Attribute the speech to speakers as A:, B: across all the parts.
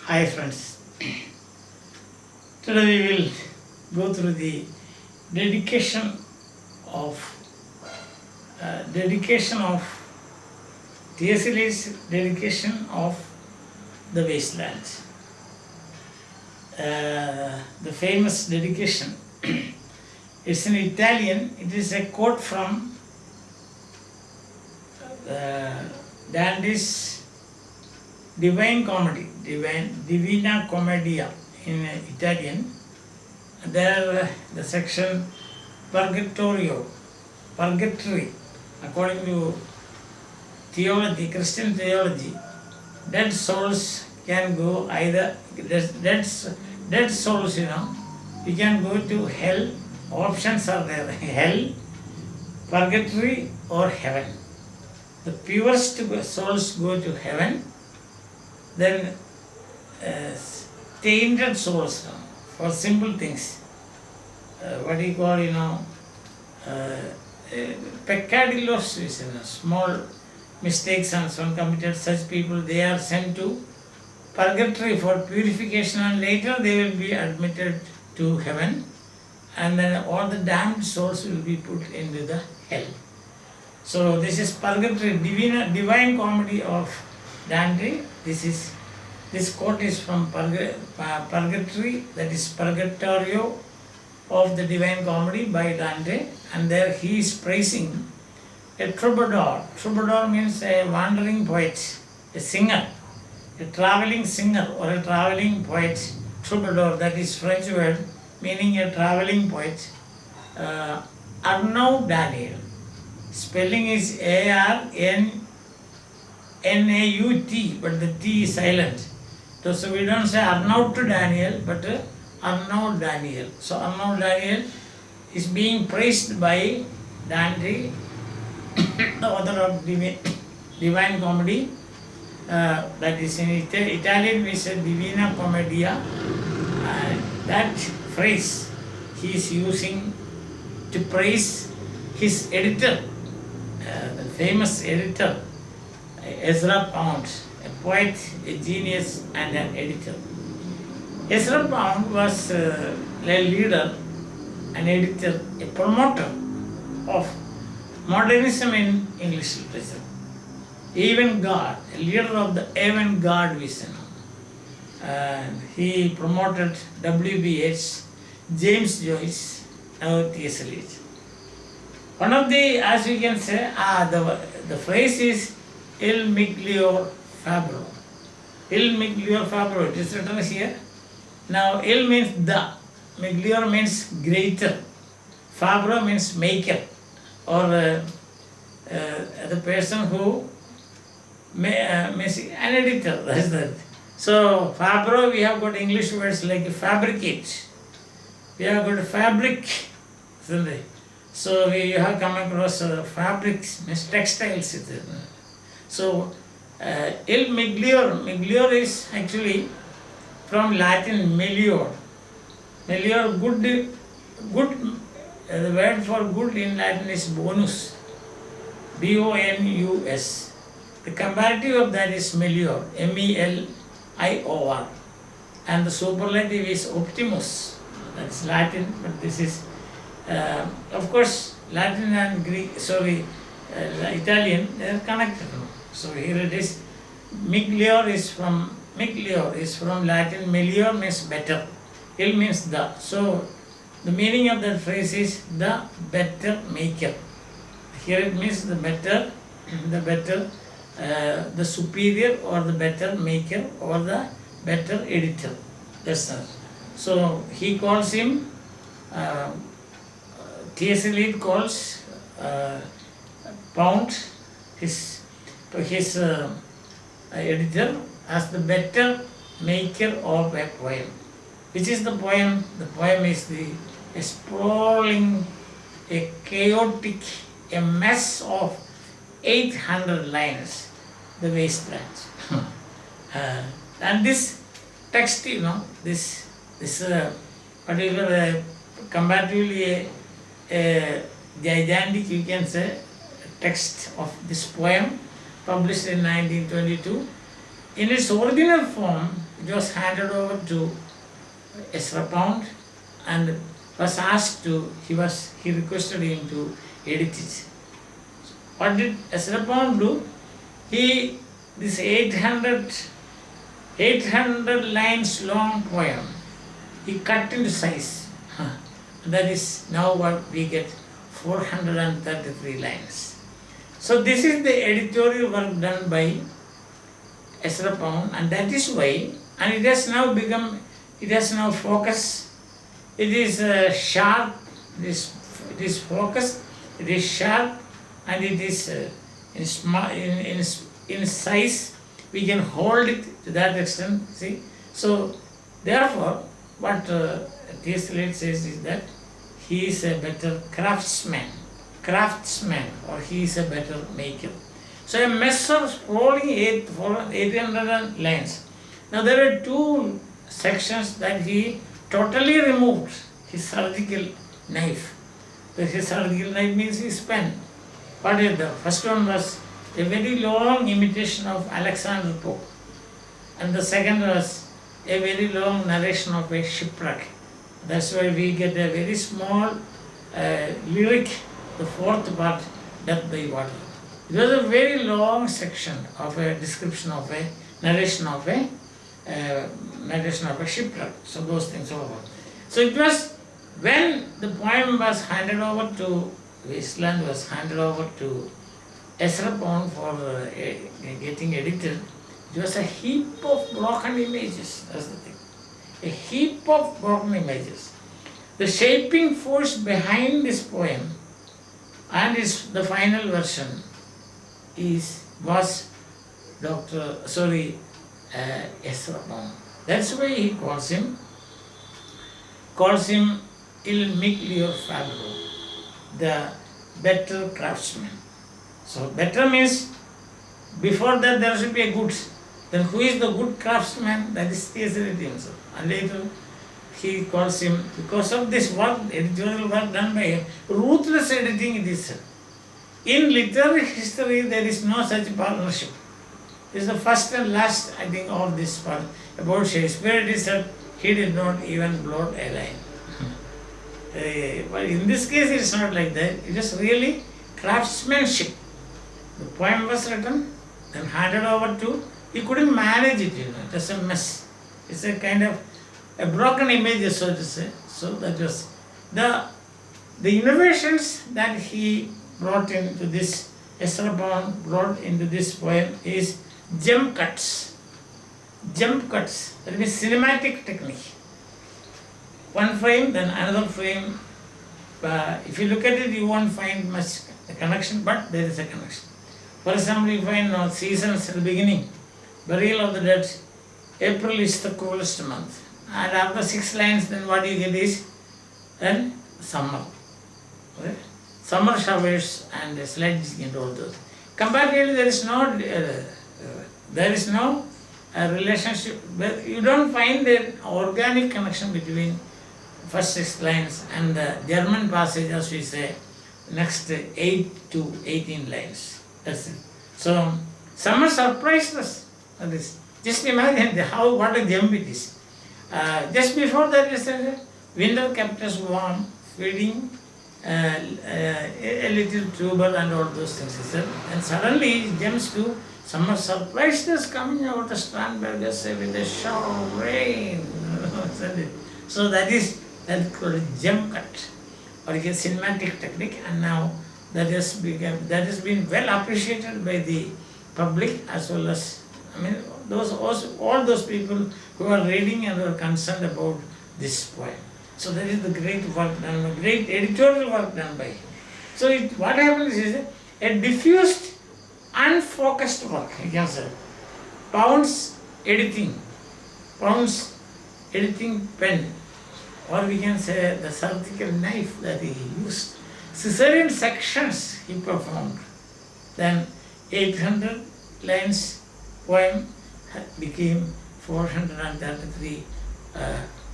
A: Hi friends, today we will go through the dedication of T.S. Eliot's dedication of the wasteland. The famous dedication. It's in Italian. It is a quote from Dante's Divine Comedy, Divina Commedia in Italian. There the section Purgatory, according to theology, Christian theology, dead souls can go either, dead souls, you can go to hell. Options are there, hell, purgatory or heaven. The purest souls go to heaven. Then tainted souls for simple things, what do you call, peccadillos, small mistakes and so on committed, such people, they are sent to purgatory for purification, and later they will be admitted to heaven, and then all the damned souls will be put into the hell. So this is Purgatory, Divine Comedy of Dante. This quote is from Purgatory, that is Purgatorio of the Divine Comedy by Dante, and there he is praising a troubadour. Troubadour means a wandering poet, a singer, a traveling singer or a traveling poet. Troubadour, that is French word meaning a traveling poet. Arnaud Daniel. Spelling is A-R-N-A-U-T, but the T is silent. So we don't say Arnaud to Daniel, but Arnaud Daniel. So Arnaud Daniel is being praised by Dante, the author of Divine Comedy. That is in Italian we say Divina Commedia. That phrase he is using to praise his editor, the famous editor, Ezra Pound, a poet, a genius, and an editor. Ezra Pound was a leader, an editor, a promoter of modernism in English literature. Avant-garde, a leader of the avant-garde vision. He promoted W.B.H., James Joyce, now T.S. Eliot. One of the, as we can say, the phrase is Il miglior fabbro. Il miglior fabbro, it is written here. Now, il means the, miglior means greater, fabbro means maker, or the person who makes an editor, that's that. So, fabbro, we have got English words like fabricate. We have got fabric, isn't it? So we have come across fabrics, means textiles. So il miglior is actually from Latin miglior. Miglior, good. The word for good in Latin is bonus, B-O-N-U-S. The comparative of that is melior, M-E-L-I-O-R, and the superlative is optimus. That's Latin, but this is of course, Latin and Italian, they are connected. So here it is. Miglior is from Latin. Miglior means better. Il means the. So the meaning of that phrase is the better maker. Here it means the better, the superior or the better maker or the better editor. That's that. So he calls him. T.S. Eliot calls Pound, his editor, as the better maker of a poem. Which is the poem? The poem is a sprawling, a chaotic, a mess of 800 lines, the wasteland. And this text, this particular comparatively a gigantic, you can say, text of this poem published in 1922. In its original form, it was handed over to Ezra Pound and was asked to, he requested him to edit it. What did Ezra Pound do? This 800 lines long poem, he cut into size. That is now what we get, 433 lines. So this is the editorial work done by Ezra Pound, and that is why, and it has now focus, it is sharp, it is focused, it is sharp, and it is in size. We can hold it to that extent, see. So therefore, what T.S. Eliot says is that he is a better craftsman, or he is a better maker. So a measure scrolling 800 lines. Now there are two sections that he totally removed, his surgical knife. His surgical knife means his pen. What is the first one was a very long imitation of Alexander Pope, and the second was a very long narration of a shipwreck. That's why we get a very small lyric, the fourth part, Death by Water. It was a very long section of a description of a narration of a shipwreck. So those things over. So it was when the poem was handed over to Wasteland, was handed over to Ezra Pound for getting edited. It was a heap of broken images. That's the thing. A heap of broken images. The shaping force behind this poem and the final version was Ezra Pound. That's why he calls him miglior fabbro, the better craftsman. So better means before that there should be a good. Then who is the good craftsman? That is T.S. Eliot himself. And later he calls him, because of this work, editorial work done by him, ruthless editing it is. In literary history there is no such partnership. This is the first and last, I think, of this part. About Shakespeare it is said he did not even blot a line. But in this case it is not like that. It is really craftsmanship. The poem was written, then handed over to, he couldn't manage it, it was a mess. It's a kind of a broken image, so to say. So that was the innovations that he brought into this, Ezra Pound brought into this poem is jump cuts. Jump cuts, that means cinematic technique. One frame, then another frame. If you look at it, you won't find much connection, but there is a connection. For example, you find seasons at the beginning, burial of the dead. April is the coolest month. And after 6 lines, then what you get is then summer. Okay? Summer showers and sledging and all those. Comparatively, there is no relationship. You don't find an organic connection between first 6 lines and the German passage, as we say, next 8 to 18 lines. That's it. So, summer surprised us. That is, just imagine what a gem it is. Just before that, winter kept us warm, feeding a little tuber and all those things. And suddenly, gems too. Summer surprised us coming over the Strandbergers with a shower of rain. So that's called gem cut, or you can cinematic technique, and now that has been well appreciated by the public as well as, all those people who are reading and are concerned about this poem. So that is the great work done, great editorial work done by him. So what happens is a diffused, unfocused work, you can say. Pound's editing pen, or we can say the surgical knife that he used. Caesarean sections he performed. Then 800 lines poem became 433.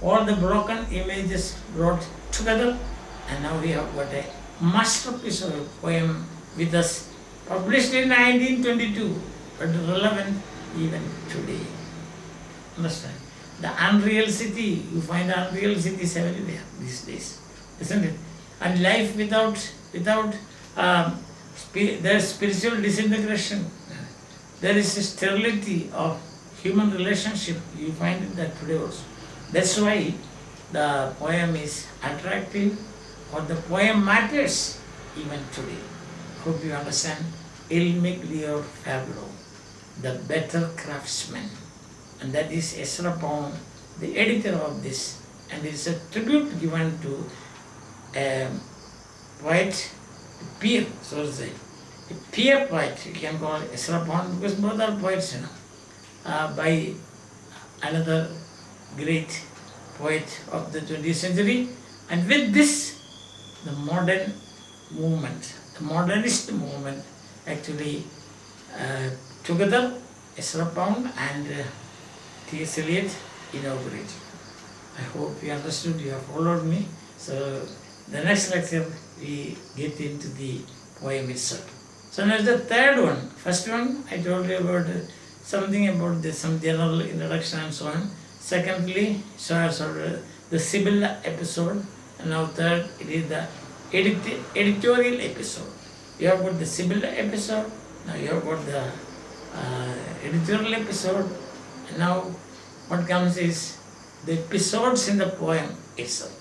A: All the broken images brought together, and now we have got a masterpiece of a poem with us, published in 1922, but relevant even today. Understand? The unreal city, you find unreal cities everywhere these days, isn't it? And life without there's spiritual disintegration. There is a sterility of human relationship. You find it that today also. That's why the poem is attractive, or the poem matters even today. Hope you understand. Il miglior fabbro, the better craftsman. And that is Ezra Pound, the editor of this. And it's a tribute given to a poet, a peer, so to say. A peer poet, you can call Ezra Pound, because both are poets, by another great poet of the 20th century. And with this, the modern movement, the modernist movement, actually together, Ezra Pound and T.S. Eliot inaugurated. I hope you understood, you have followed me. So the next lecture we get into the poem itself. So now the third one. First one I told you about something about this, some general introduction and so on. Secondly, the Sibylla episode. And now third, it is the editorial episode. You have got the Sibylla episode. Now you have got the editorial episode. And now what comes is the episodes in the poem itself.